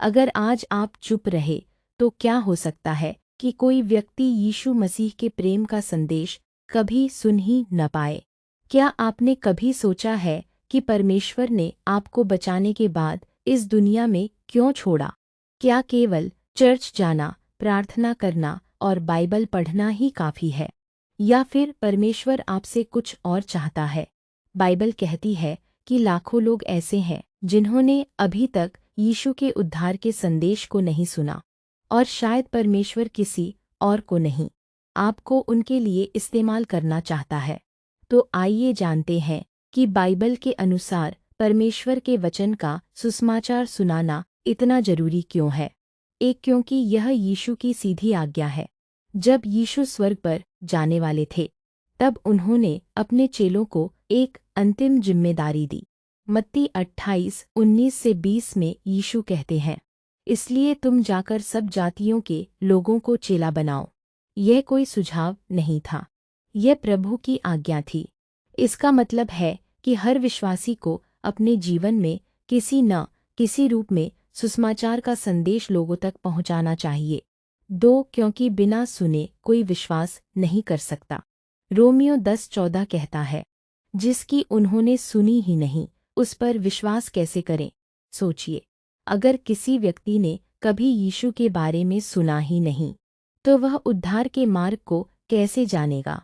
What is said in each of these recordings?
अगर आज आप चुप रहे तो क्या हो सकता है कि कोई व्यक्ति यीशु मसीह के प्रेम का संदेश कभी सुन ही न पाए। क्या आपने कभी सोचा है कि परमेश्वर ने आपको बचाने के बाद इस दुनिया में क्यों छोड़ा? क्या केवल चर्च जाना, प्रार्थना करना और बाइबल पढ़ना ही काफ़ी है? या फिर परमेश्वर आपसे कुछ और चाहता है? बाइबल कहती है कि लाखों लोग ऐसे हैं जिन्होंने अभी तक यीशु के उद्धार के संदेश को नहीं सुना, और शायद परमेश्वर किसी और को नहीं, आपको उनके लिए इस्तेमाल करना चाहता है। तो आइए जानते हैं कि बाइबल के अनुसार परमेश्वर के वचन का सुसमाचार सुनाना इतना जरूरी क्यों है। एक, क्योंकि यह यीशु की सीधी आज्ञा है। जब यीशु स्वर्ग पर जाने वाले थे, तब उन्होंने अपने चेलों को एक अंतिम जिम्मेदारी दी। मत्ती 28:19-20 में यीशु कहते हैं, इसलिए तुम जाकर सब जातियों के लोगों को चेला बनाओ। यह कोई सुझाव नहीं था, यह प्रभु की आज्ञा थी। इसका मतलब है कि हर विश्वासी को अपने जीवन में किसी न किसी रूप में सुसमाचार का संदेश लोगों तक पहुंचाना चाहिए। 2, क्योंकि बिना सुने कोई विश्वास नहीं कर सकता। रोमियो 10:14 कहता है, जिसकी उन्होंने सुनी ही नहीं, उस पर विश्वास कैसे करें? सोचिए, अगर किसी व्यक्ति ने कभी यीशु के बारे में सुना ही नहीं, तो वह उद्धार के मार्ग को कैसे जानेगा?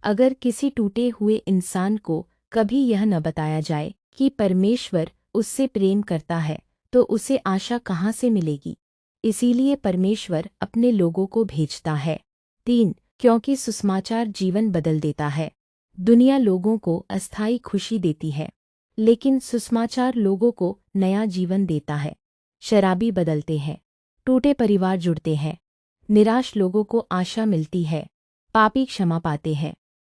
अगर किसी टूटे हुए इंसान को कभी यह न बताया जाए कि परमेश्वर उससे प्रेम करता है, तो उसे आशा कहाँ से मिलेगी? इसीलिए परमेश्वर अपने लोगों को भेजता है। 3, क्योंकि सुसमाचार जीवन बदल देता है। दुनिया लोगों को अस्थायी खुशी देती है, लेकिन सुसमाचार लोगों को नया जीवन देता है। शराबी बदलते हैं, टूटे परिवार जुड़ते हैं, निराश लोगों को आशा मिलती है, पापी क्षमा पाते हैं।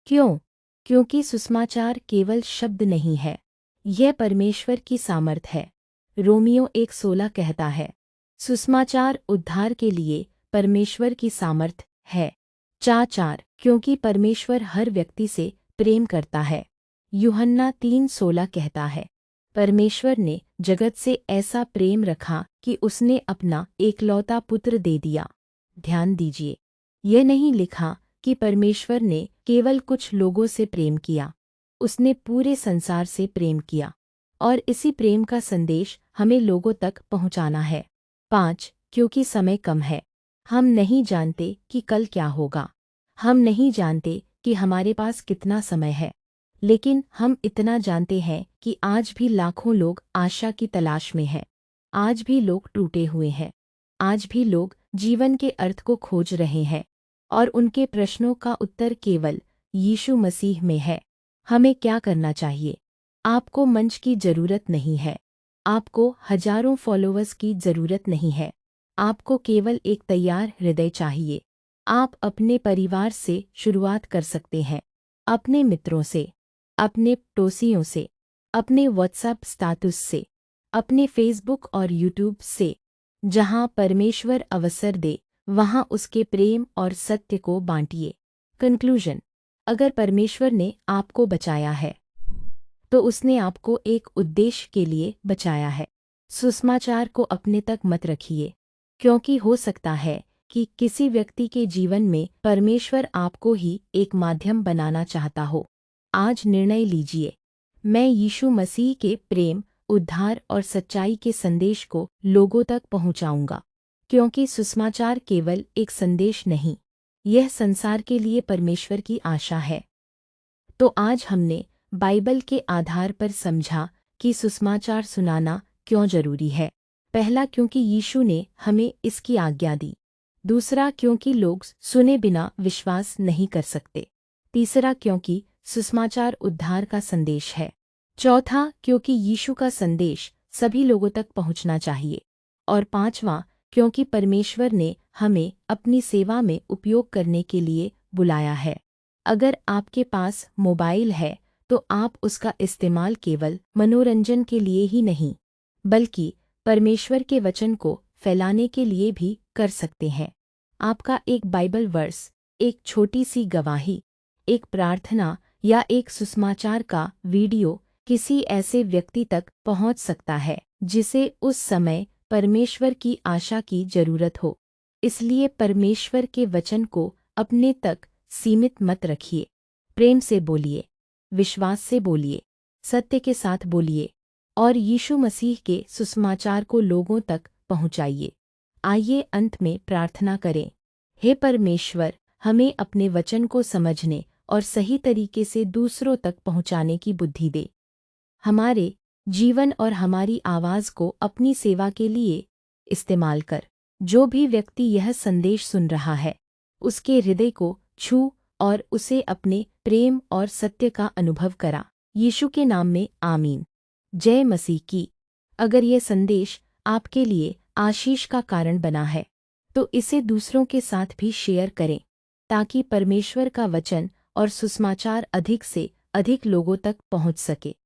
क्यों? क्योंकि सुसमाचार केवल शब्द नहीं है, यह परमेश्वर की सामर्थ है। रोमियो 1:16 कहता है, सुसमाचार उद्धार के लिए परमेश्वर की सामर्थ है। 4, क्योंकि परमेश्वर हर व्यक्ति से प्रेम करता है। यूहन्ना 3:16 कहता है, परमेश्वर ने जगत से ऐसा प्रेम रखा कि उसने अपना एकलौता पुत्र दे दिया। ध्यान दीजिए, यह नहीं लिखा कि परमेश्वर ने केवल कुछ लोगों से प्रेम किया, उसने पूरे संसार से प्रेम किया, और इसी प्रेम का संदेश हमें लोगों तक पहुंचाना है। 5, क्योंकि समय कम है। हम नहीं जानते कि कल क्या होगा, हम नहीं जानते कि हमारे पास कितना समय है, लेकिन हम इतना जानते हैं कि आज भी लाखों लोग आशा की तलाश में हैं, आज भी लोग टूटे हुए हैं, आज भी लोग जीवन के अर्थ को खोज रहे हैं, और उनके प्रश्नों का उत्तर केवल यीशु मसीह में है। हमें क्या करना चाहिए? आपको मंच की जरूरत नहीं है, आपको हजारों फॉलोअर्स की जरूरत नहीं है, आपको केवल एक तैयार हृदय चाहिए। आप अपने परिवार से शुरुआत कर सकते हैं, अपने मित्रों से, अपने पड़ोसियों से, अपने व्हाट्सएप स्टेटस से, अपने फेसबुक और यूट्यूब से। जहां परमेश्वर अवसर दे, वहां उसके प्रेम और सत्य को बांटिए। कंक्लूजन, अगर परमेश्वर ने आपको बचाया है, तो उसने आपको एक उद्देश्य के लिए बचाया है। सुसमाचार को अपने तक मत रखिए, क्योंकि हो सकता है कि किसी व्यक्ति के जीवन में परमेश्वर आपको ही एक माध्यम बनाना चाहता हो। आज निर्णय लीजिए, मैं यीशु मसीह के प्रेम, उद्धार और सच्चाई के संदेश को लोगों तक पहुंचाऊंगा, क्योंकि सुसमाचार केवल एक संदेश नहीं, यह संसार के लिए परमेश्वर की आशा है। तो आज हमने बाइबल के आधार पर समझा कि सुसमाचार सुनाना क्यों जरूरी है। पहला, क्योंकि यीशु ने हमें इसकी आज्ञा दी। दूसरा, क्योंकि लोग सुने बिना विश्वास नहीं कर सकते। तीसरा, क्योंकि सुसमाचार उद्धार का संदेश है। चौथा, क्योंकि यीशु का संदेश सभी लोगों तक पहुंचना चाहिए। और पांचवां, क्योंकि परमेश्वर ने हमें अपनी सेवा में उपयोग करने के लिए बुलाया है। अगर आपके पास मोबाइल है, तो आप उसका इस्तेमाल केवल मनोरंजन के लिए ही नहीं, बल्कि परमेश्वर के वचन को फैलाने के लिए भी कर सकते हैं। आपका एक बाइबल वर्स, एक छोटी सी गवाही, एक प्रार्थना या एक सुसमाचार का वीडियो किसी ऐसे व्यक्ति तक पहुंच सकता है जिसे उस समय परमेश्वर की आशा की जरूरत हो। इसलिए परमेश्वर के वचन को अपने तक सीमित मत रखिए। प्रेम से बोलिए, विश्वास से बोलिए, सत्य के साथ बोलिए और यीशु मसीह के सुसमाचार को लोगों तक पहुंचाइए। आइए अंत में प्रार्थना करें। हे परमेश्वर, हमें अपने वचन को समझने और सही तरीके से दूसरों तक पहुंचाने की बुद्धि दे। हमारे जीवन और हमारी आवाज़ को अपनी सेवा के लिए इस्तेमाल कर। जो भी व्यक्ति यह संदेश सुन रहा है, उसके हृदय को छू और उसे अपने प्रेम और सत्य का अनुभव करा। यीशु के नाम में आमीन। जय मसीह की। अगर यह संदेश आपके लिए आशीष का कारण बना है, तो इसे दूसरों के साथ भी शेयर करें, ताकि परमेश्वर का वचन और सुसमाचार अधिक से अधिक लोगों तक पहुंच सके।